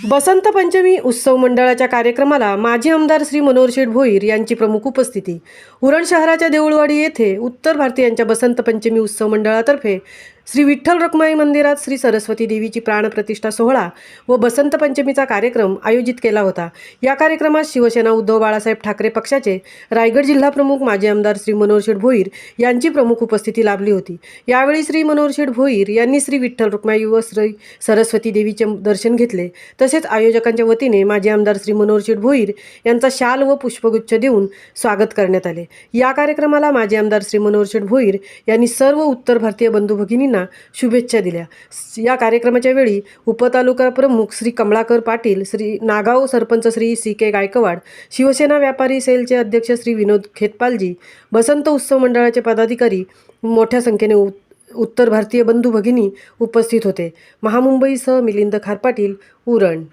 बसंत पंचमी उत्सव मंडळाच्या कार्यक्रमाला माजी आमदार श्री मनोहर शेठ भोईर यांची प्रमुख उपस्थिती। उरण शहराच्या देऊळवाडी येथे उत्तर भारतीयांच्या बसंत पंचमी उत्सव मंडळातर्फे श्री विठ्ठल रखुमाई मंदिरात श्री सरस्वती देवीची प्राणप्रतिष्ठा सोहळा व बसंत पंचमीचा कार्यक्रम आयोजित केला होता। या कार्यक्रमात शिवसेना उद्धव बाळासाहेब ठाकरे पक्षाचे रायगड जिल्हा प्रमुख माजी आमदार श्री मनोहर शेठ भोईर यांची प्रमुख उपस्थिती लाभली होती। यावेळी श्री मनोहर शेठ भोईर यांनी श्री विठ्ठल रखुमाई व श्री सरस्वती देवीचे दर्शन घेतले। तसेच आयोजकांच्या वतीने माजी आमदार श्री मनोहर शेठ भोईर यांचा शाल व पुष्पगुच्छ देऊन स्वागत करण्यात आले। या कार्यक्रमाला माजी आमदार श्री मनोहर शेठ भोईर यांनी सर्व उत्तर भारतीय बंधू भगिनींना शुभेच्छा दिल्या। या कार्यक्रमाच्या वेळी उपतालुका प्रमुख श्री कमलाकर पाटील, श्री नागाव सरपंच श्री CK गायकवाड, शिवसेना व्यापारी सेलचे अध्यक्ष श्री विनोद खेतपालजी, बसंत उत्सव मंडळाचे पदाधिकारी मोठ्या संख्येने उत्तर भारतीय बंधू भगिनी उपस्थित होते। महामुंबईसह मिलिंद खारपाटील, उरण।